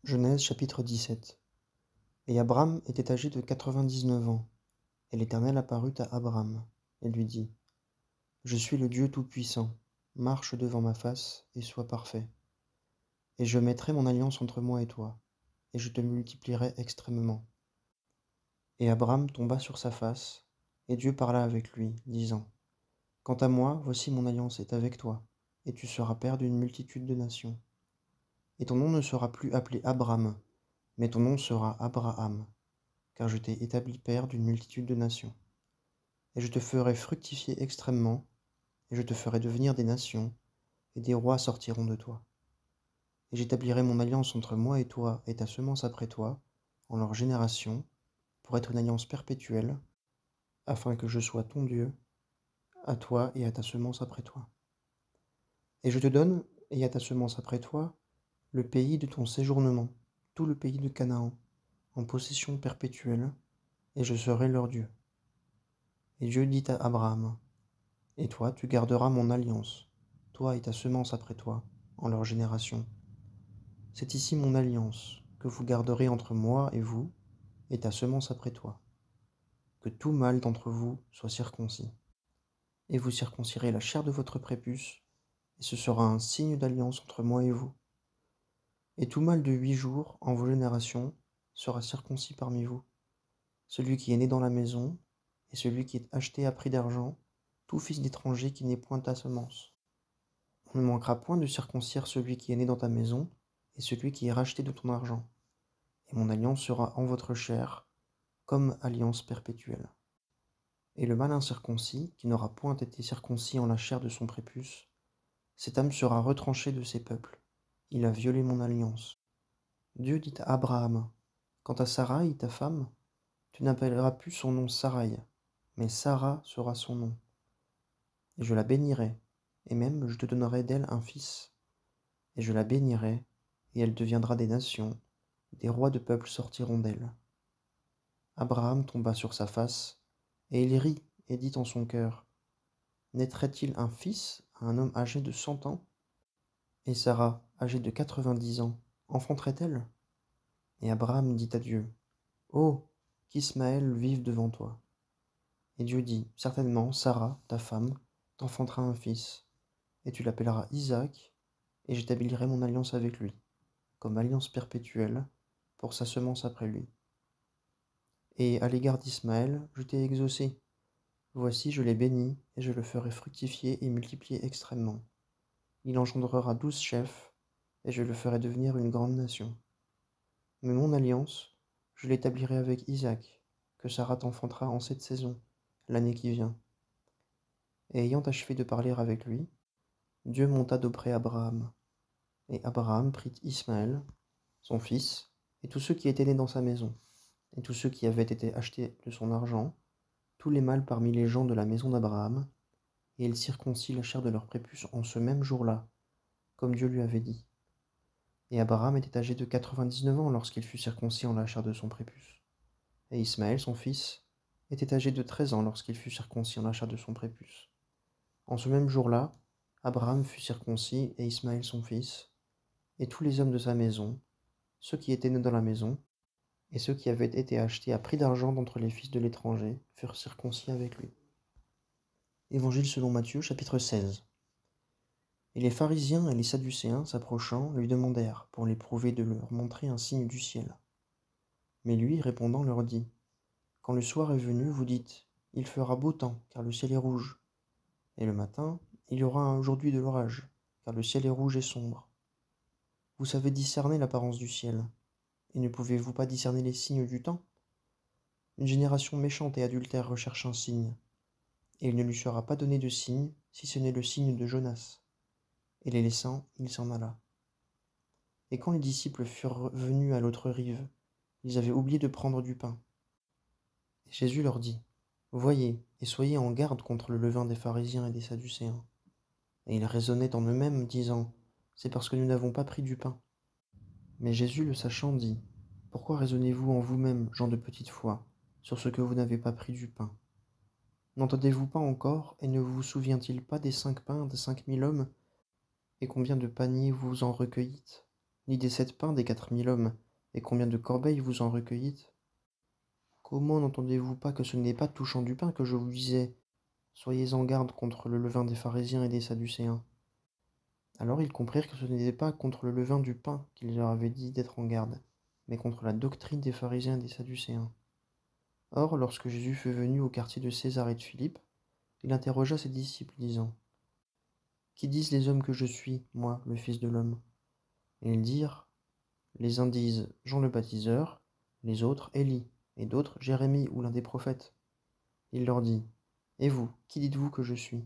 Genèse chapitre 17. Et Abram était âgé de 99 ans, et l'Éternel apparut à Abram, et lui dit : Je suis le Dieu Tout-Puissant, marche devant ma face, et sois parfait. Et je mettrai mon alliance entre moi et toi, et je te multiplierai extrêmement. Et Abram tomba sur sa face, et Dieu parla avec lui, disant : Quant à moi, voici mon alliance est avec toi, et tu seras père d'une multitude de nations. Et ton nom ne sera plus appelé Abram, mais ton nom sera Abraham, car je t'ai établi père d'une multitude de nations. Et je te ferai fructifier extrêmement, et je te ferai devenir des nations, et des rois sortiront de toi. Et j'établirai mon alliance entre moi et toi et ta semence après toi, en leurs générations, pour être une alliance perpétuelle, afin que je sois ton Dieu, à toi et à ta semence après toi. Et je te donne, et à ta semence après toi, le pays de ton séjournement, tout le pays de Canaan, en possession perpétuelle, et je serai leur Dieu. Et Dieu dit à Abraham : Et toi, tu garderas mon alliance, toi et ta semence après toi, en leur génération. C'est ici mon alliance, que vous garderez entre moi et vous, et ta semence après toi. Que tout mâle d'entre vous soit circoncis. Et vous circoncirez la chair de votre prépuce, et ce sera un signe d'alliance entre moi et vous. Et tout mâle de 8 jours, en vos générations, sera circoncis parmi vous. Celui qui est né dans la maison, et celui qui est acheté à prix d'argent, tout fils d'étranger qui n'est point ta semence. On ne manquera point de circoncire celui qui est né dans ta maison, et celui qui est racheté de ton argent. Et mon alliance sera en votre chair, comme alliance perpétuelle. Et le mâle incirconcis, qui n'aura point été circoncis en la chair de son prépuce, cette âme sera retranchée de ses peuples. Il a violé mon alliance. Dieu dit à Abraham : Quant à Saraï, ta femme, tu n'appelleras plus son nom Saraï, mais Sarah sera son nom. Et je la bénirai, et même je te donnerai d'elle un fils. Et je la bénirai, et elle deviendra des nations, des rois de peuples sortiront d'elle. Abraham tomba sur sa face, et il rit, et dit en son cœur : Naîtrait-il un fils à un homme âgé de 100 ans ? Et Sarah, âgée de 90 ans, enfanterait-elle ? Et Abraham dit à Dieu : Oh, qu'Ismaël vive devant toi. Et Dieu dit : Certainement, Sarah, ta femme, t'enfantera un fils, et tu l'appelleras Isaac, et j'établirai mon alliance avec lui, comme alliance perpétuelle, pour sa semence après lui. Et à l'égard d'Ismaël, je t'ai exaucé. Voici, je l'ai béni, et je le ferai fructifier et multiplier extrêmement. Il engendrera 12 chefs, et je le ferai devenir une grande nation. Mais mon alliance, je l'établirai avec Isaac, que Sarah t'enfantera en cette saison, l'année qui vient. Et ayant achevé de parler avec lui, Dieu monta d'auprès Abraham. Et Abraham prit Ismaël, son fils, et tous ceux qui étaient nés dans sa maison, et tous ceux qui avaient été achetés de son argent, tous les mâles parmi les gens de la maison d'Abraham, et il circoncit la chair de leur prépuce en ce même jour-là, comme Dieu lui avait dit. Et Abraham était âgé de 99 ans lorsqu'il fut circoncis en la chair de son prépuce. Et Ismaël, son fils, était âgé de 13 ans lorsqu'il fut circoncis en la chair de son prépuce. En ce même jour-là, Abraham fut circoncis, et Ismaël son fils, et tous les hommes de sa maison, ceux qui étaient nés dans la maison, et ceux qui avaient été achetés à prix d'argent d'entre les fils de l'étranger, furent circoncis avec lui. Évangile selon Matthieu, chapitre 16. Et les pharisiens et les sadducéens, s'approchant, lui demandèrent, pour l'éprouver, de leur montrer un signe du ciel. Mais lui, répondant, leur dit : Quand le soir est venu, vous dites : Il fera beau temps, car le ciel est rouge. Et le matin, il y aura aujourd'hui de l'orage, car le ciel est rouge et sombre. Vous savez discerner l'apparence du ciel, et ne pouvez-vous pas discerner les signes du temps ? Une génération méchante et adultère recherche un signe, et il ne lui sera pas donné de signe, si ce n'est le signe de Jonas. Et les laissant, il s'en alla. Et quand les disciples furent venus à l'autre rive, ils avaient oublié de prendre du pain. Et Jésus leur dit : Voyez, et soyez en garde contre le levain des pharisiens et des sadducéens. Et ils raisonnaient en eux-mêmes, disant : C'est parce que nous n'avons pas pris du pain. Mais Jésus, le sachant, dit : Pourquoi raisonnez-vous en vous-mêmes, gens de petite foi, sur ce que vous n'avez pas pris du pain ? N'entendez-vous pas encore, et ne vous souvient-il pas des 5 pains de 5000 hommes, et combien de paniers vous en recueillîtes ? ni des 7 pains des 4000 hommes, et combien de corbeilles vous en recueillîtes? Comment n'entendez-vous pas que ce n'est pas touchant du pain que je vous disais? Soyez en garde contre le levain des pharisiens et des sadducéens. Alors ils comprirent que ce n'était pas contre le levain du pain qu'il leur avait dit d'être en garde, mais contre la doctrine des pharisiens et des sadducéens. Or, lorsque Jésus fut venu au quartier de César et de Philippe, il interrogea ses disciples, disant: Qui disent les hommes que je suis, moi, le Fils de l'homme? Et ils dirent: Les uns disent Jean le baptiseur, les autres Élie, et d'autres Jérémie ou l'un des prophètes. Il leur dit: Et vous, qui dites-vous que je suis?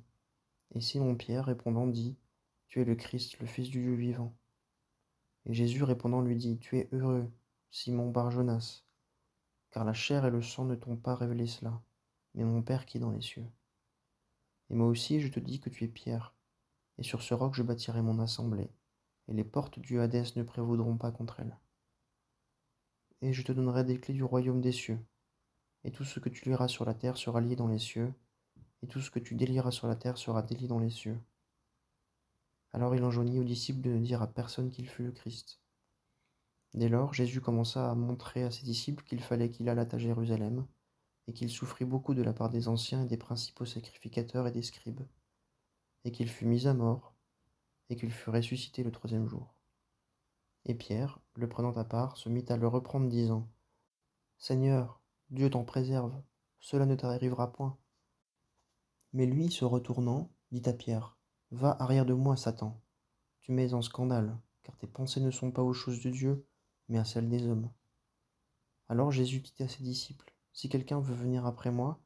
Et Simon-Pierre répondant dit: Tu es le Christ, le Fils du Dieu vivant. Et Jésus répondant lui dit: Tu es heureux, Simon Bar-Jonas, car la chair et le sang ne t'ont pas révélé cela, mais mon Père qui est dans les cieux. Et moi aussi je te dis que tu es Pierre, et sur ce roc je bâtirai mon assemblée, et les portes du Hadès ne prévaudront pas contre elle. Et je te donnerai des clés du royaume des cieux, et tout ce que tu lieras sur la terre sera lié dans les cieux, et tout ce que tu délieras sur la terre sera délié dans les cieux. Alors il enjoignit aux disciples de ne dire à personne qu'il fut le Christ. Dès lors, Jésus commença à montrer à ses disciples qu'il fallait qu'il allât à Jérusalem, et qu'il souffrit beaucoup de la part des anciens et des principaux sacrificateurs et des scribes, et qu'il fut mis à mort, et qu'il fut ressuscité le troisième jour. Et Pierre, le prenant à part, se mit à le reprendre, disant: Seigneur, Dieu t'en préserve, cela ne t'arrivera point. Mais lui, se retournant, dit à Pierre: Va arrière de moi, Satan, tu mets en scandale, car tes pensées ne sont pas aux choses de Dieu, mais à celles des hommes. Alors Jésus dit à ses disciples: Si quelqu'un veut venir après moi,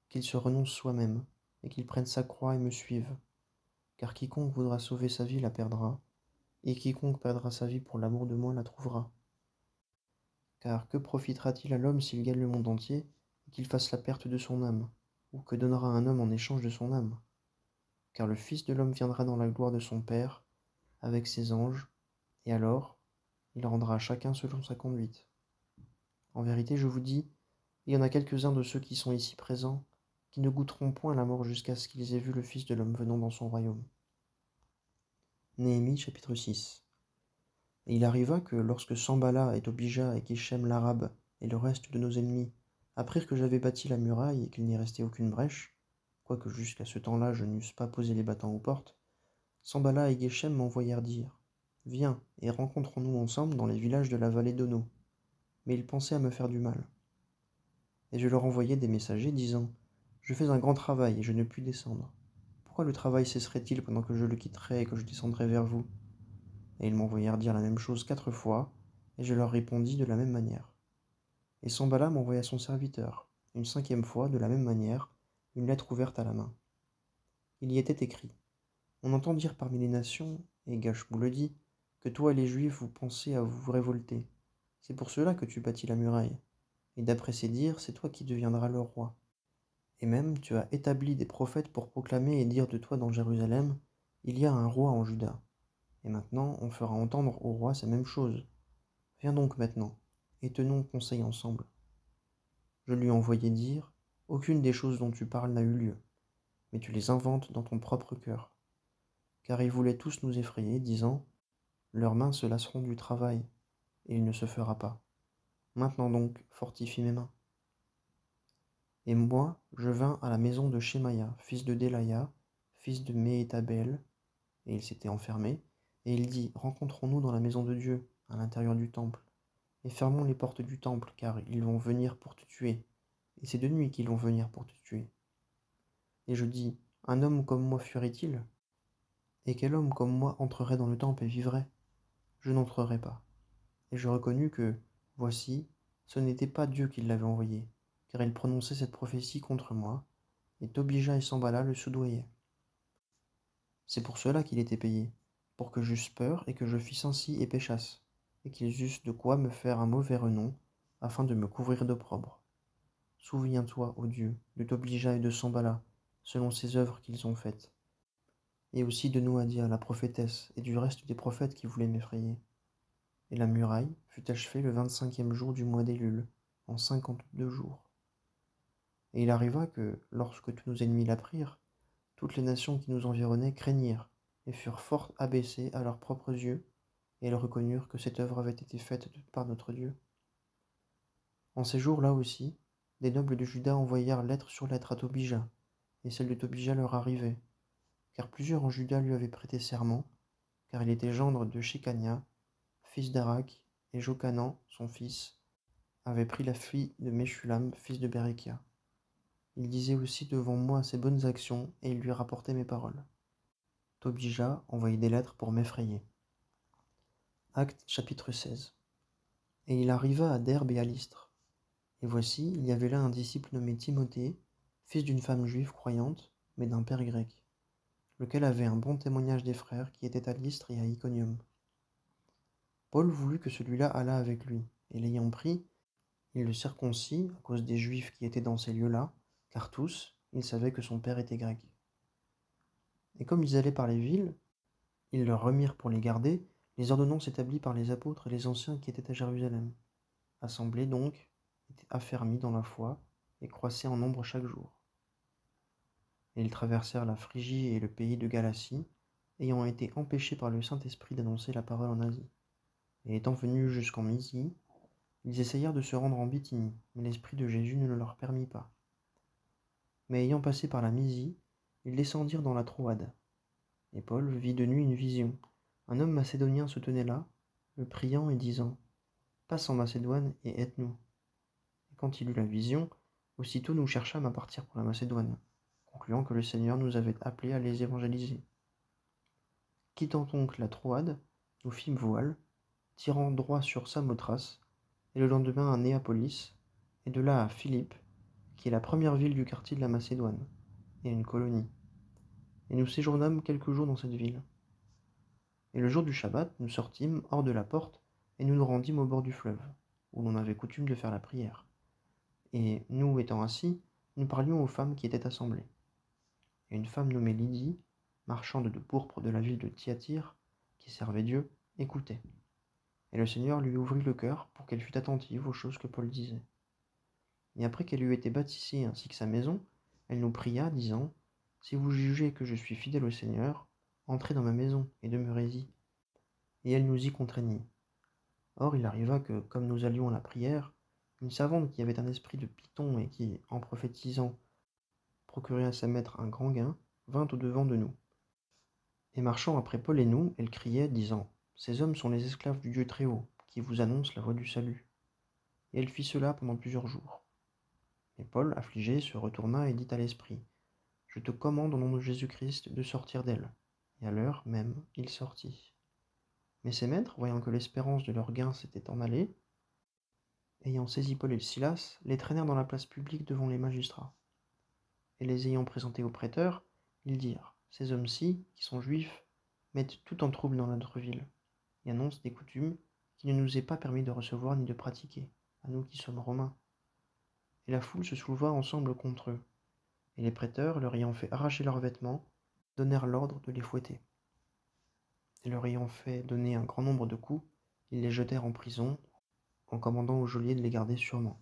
qu'il se renonce soi-même, et qu'il prenne sa croix et me suive. Car quiconque voudra sauver sa vie la perdra, et quiconque perdra sa vie pour l'amour de moi la trouvera. Car que profitera-t-il à l'homme s'il gagne le monde entier, et qu'il fasse la perte de son âme? Ou que donnera un homme en échange de son âme? Car le Fils de l'homme viendra dans la gloire de son Père, avec ses anges, et alors il rendra à chacun selon sa conduite. En vérité, je vous dis, il y en a quelques-uns de ceux qui sont ici présents, qui ne goûteront point la mort jusqu'à ce qu'ils aient vu le Fils de l'homme venant dans son royaume. Néhémie chapitre 6. Et il arriva que lorsque Sambala et Tobija et Geshem l'arabe et le reste de nos ennemis apprirent que j'avais bâti la muraille et qu'il n'y restait aucune brèche, quoique jusqu'à ce temps-là je n'eusse pas posé les battants aux portes, Sambala et Geshem m'envoyèrent dire: Viens et rencontrons-nous ensemble dans les villages de la vallée d'Ono. Mais ils pensaient à me faire du mal. Et je leur envoyai des messagers disant: Je fais un grand travail et je ne puis descendre. Pourquoi le travail cesserait-il pendant que je le quitterais et que je descendrais vers vous? Et ils m'envoyèrent dire la même chose 4 fois, et je leur répondis de la même manière. Et Sambala m'envoya son serviteur, une 5e fois, de la même manière, une lettre ouverte à la main. Il y était écrit: On entend dire parmi les nations, et Gachemou le dit, que toi et les Juifs vous pensez à vous révolter. C'est pour cela que tu bâtis la muraille. Et d'après ces dires, c'est toi qui deviendras le roi. Et même tu as établi des prophètes pour proclamer et dire de toi dans Jérusalem: Il y a un roi en Juda. Et maintenant on fera entendre au roi ces mêmes choses. Viens donc maintenant, et tenons conseil ensemble. Je lui envoyai dire: Aucune des choses dont tu parles n'a eu lieu, mais tu les inventes dans ton propre cœur. Car ils voulaient tous nous effrayer, disant: Leurs mains se lasseront du travail, et il ne se fera pas. Maintenant donc, fortifie mes mains. Et moi, je vins à la maison de Shemaïa, fils de Delaya, fils de Méhétabel, et il s'était enfermé, et il dit: Rencontrons-nous dans la maison de Dieu, à l'intérieur du temple, et fermons les portes du temple, car ils vont venir pour te tuer, et c'est de nuit qu'ils vont venir pour te tuer. Et je dis: Un homme comme moi fuirait-il? Et quel homme comme moi entrerait dans le temple et vivrait? Je n'entrerai pas. Et je reconnus que, voici, ce n'était pas Dieu qui l'avait envoyé, car il prononçait cette prophétie contre moi, et Tobija et Sambala le soudoyaient. C'est pour cela qu'il était payé, pour que j'eusse peur et que je fisse ainsi et péchasse, et qu'ils eussent de quoi me faire un mauvais renom, afin de me couvrir d'opprobre. Souviens-toi, ô Dieu, de Tobija et de Sambala, selon ces œuvres qu'ils ont faites, et aussi de Noadia, la prophétesse, et du reste des prophètes qui voulaient m'effrayer. Et la muraille fut achevée le 25e jour du mois d'Élul, en 52 jours. Et il arriva que, lorsque tous nos ennemis l'apprirent, toutes les nations qui nous environnaient craignirent, et furent fort abaissées à leurs propres yeux, et elles reconnurent que cette œuvre avait été faite par notre Dieu. En ces jours-là aussi, des nobles de Juda envoyèrent lettre sur lettre à Tobija, et celle de Tobija leur arrivait, car plusieurs en Juda lui avaient prêté serment, car il était gendre de Shekania, fils d'Arak, et Jochanan, son fils, avait pris la fille de Meshulam, fils de Berekia. Il disait aussi devant moi ses bonnes actions, et il lui rapportait mes paroles. Tobija envoyait des lettres pour m'effrayer. Acte chapitre 16. Et il arriva à Derbe et à Lystre. Et voici, il y avait là un disciple nommé Timothée, fils d'une femme juive croyante, mais d'un père grec, lequel avait un bon témoignage des frères qui étaient à Lystre et à Iconium. Paul voulut que celui-là allât avec lui, et l'ayant pris, il le circoncit à cause des Juifs qui étaient dans ces lieux-là, car tous, ils savaient que son père était grec. Et comme ils allaient par les villes, ils leur remirent pour les garder les ordonnances établies par les apôtres et les anciens qui étaient à Jérusalem. Assemblés donc, étaient affermis dans la foi et croissaient en nombre chaque jour. Et ils traversèrent la Phrygie et le pays de Galatie, ayant été empêchés par le Saint-Esprit d'annoncer la parole en Asie. Et étant venus jusqu'en Mysie, ils essayèrent de se rendre en Bithynie, mais l'Esprit de Jésus ne le leur permit pas. Mais ayant passé par la Mysie, ils descendirent dans la Troade. Et Paul vit de nuit une vision. Un homme macédonien se tenait là, le priant et disant « Passe en Macédoine et aide-nous. » Et quand il eut la vision, aussitôt nous cherchâmes à partir pour la Macédoine, concluant que le Seigneur nous avait appelés à les évangéliser. Quittant donc la Troade, nous fîmes voile, tirant droit sur Samothrace, et le lendemain à Néapolis, et de là à Philippe, qui est la première ville du quartier de la Macédoine, et une colonie. Et nous séjournâmes quelques jours dans cette ville. Et le jour du Shabbat, nous sortîmes hors de la porte, et nous nous rendîmes au bord du fleuve, où l'on avait coutume de faire la prière. Et nous étant assis, nous parlions aux femmes qui étaient assemblées. Et une femme nommée Lydie, marchande de pourpre de la ville de Thyatire, qui servait Dieu, écoutait. Et le Seigneur lui ouvrit le cœur pour qu'elle fût attentive aux choses que Paul disait. Et après qu'elle eut été baptisée ainsi que sa maison, elle nous pria, disant « Si vous jugez que je suis fidèle au Seigneur, entrez dans ma maison et demeurez-y. » Et elle nous y contraignit. Or il arriva que, comme nous allions à la prière, une savante qui avait un esprit de python et qui, en prophétisant, procurait à sa maître un grand gain, vint au-devant de nous. Et marchant après Paul et nous, elle criait, disant « Ces hommes sont les esclaves du Dieu Très-Haut, qui vous annoncent la voie du salut. » Et elle fit cela pendant plusieurs jours. Et Paul, affligé, se retourna et dit à l'esprit « Je te commande au nom de Jésus-Christ de sortir d'elle. » Et à l'heure même, il sortit. Mais ses maîtres, voyant que l'espérance de leur gain s'était en allée, ayant saisi Paul et Silas, les traînèrent dans la place publique devant les magistrats. Et les ayant présentés aux prêteurs, ils dirent « Ces hommes-ci, qui sont juifs, mettent tout en trouble dans notre ville, et annoncent des coutumes qui ne nous est pas permis de recevoir ni de pratiquer, à nous qui sommes romains. » Et la foule se souleva ensemble contre eux, et les prêteurs, leur ayant fait arracher leurs vêtements, donnèrent l'ordre de les fouetter. Et leur ayant fait donner un grand nombre de coups, ils les jetèrent en prison, en commandant au geôlier de les garder sûrement.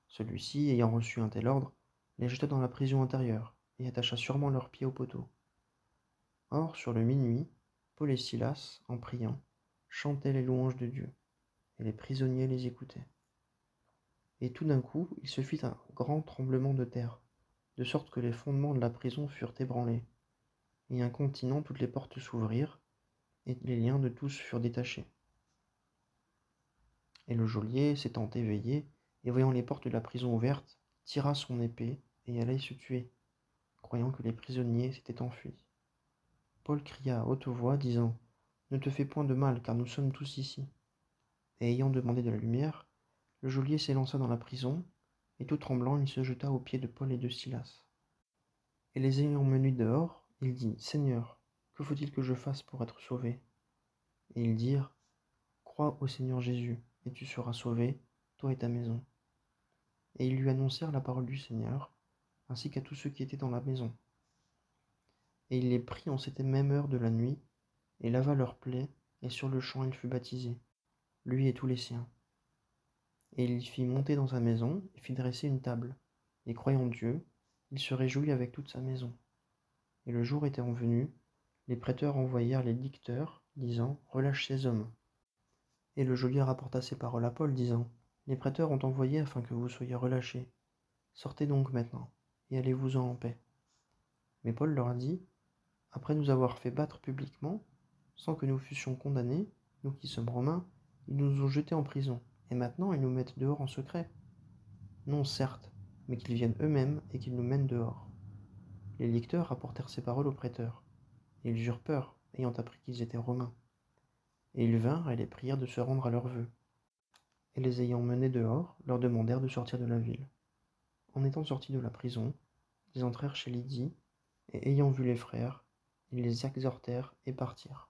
Celui-ci, ayant reçu un tel ordre, les jeta dans la prison intérieure, et attacha sûrement leurs pieds au poteau. Or, sur le minuit, Paul et Silas, en priant, chantaient les louanges de Dieu, et les prisonniers les écoutaient. Et tout d'un coup, il se fit un grand tremblement de terre, de sorte que les fondements de la prison furent ébranlés, et incontinent toutes les portes s'ouvrirent, et les liens de tous furent détachés. Et le geôlier, s'étant éveillé, et voyant les portes de la prison ouvertes, tira son épée, et allait se tuer, croyant que les prisonniers s'étaient enfuis. Paul cria à haute voix, disant « Ne te fais point de mal, car nous sommes tous ici. » Et ayant demandé de la lumière, le geôlier s'élança dans la prison, et tout tremblant, il se jeta aux pieds de Paul et de Silas. Et les ayant menés dehors, il dit « Seigneur, que faut-il que je fasse pour être sauvé ?» Et ils dirent « Crois au Seigneur Jésus, et tu seras sauvé, toi et ta maison. » Et ils lui annoncèrent la parole du Seigneur, ainsi qu'à tous ceux qui étaient dans la maison. Et il les prit en cette même heure de la nuit, et lava leurs plaies, et sur le champ il fut baptisé, lui et tous les siens. Et il fit monter dans sa maison, et fit dresser une table, et croyant Dieu, il se réjouit avec toute sa maison. Et le jour étant venu, les prêteurs envoyèrent les dicteurs, disant « Relâche ces hommes ». Et le geôlier rapporta ces paroles à Paul, disant « Les prêteurs ont envoyé afin que vous soyez relâchés. Sortez donc maintenant, et allez-vous-en en paix. » Mais Paul leur a dit « Après nous avoir fait battre publiquement, sans que nous fussions condamnés, nous qui sommes romains, ils nous ont jetés en prison, et maintenant ils nous mettent dehors en secret. Non, certes, mais qu'ils viennent eux-mêmes et qu'ils nous mènent dehors. » Les licteurs rapportèrent ces paroles aux prêteurs. Ils eurent peur, ayant appris qu'ils étaient romains. Et ils vinrent et les prièrent de se rendre à leur vœu. Et les ayant menés dehors, leur demandèrent de sortir de la ville. En étant sortis de la prison, ils entrèrent chez Lydie, et ayant vu les frères, ils les exhortèrent et partirent.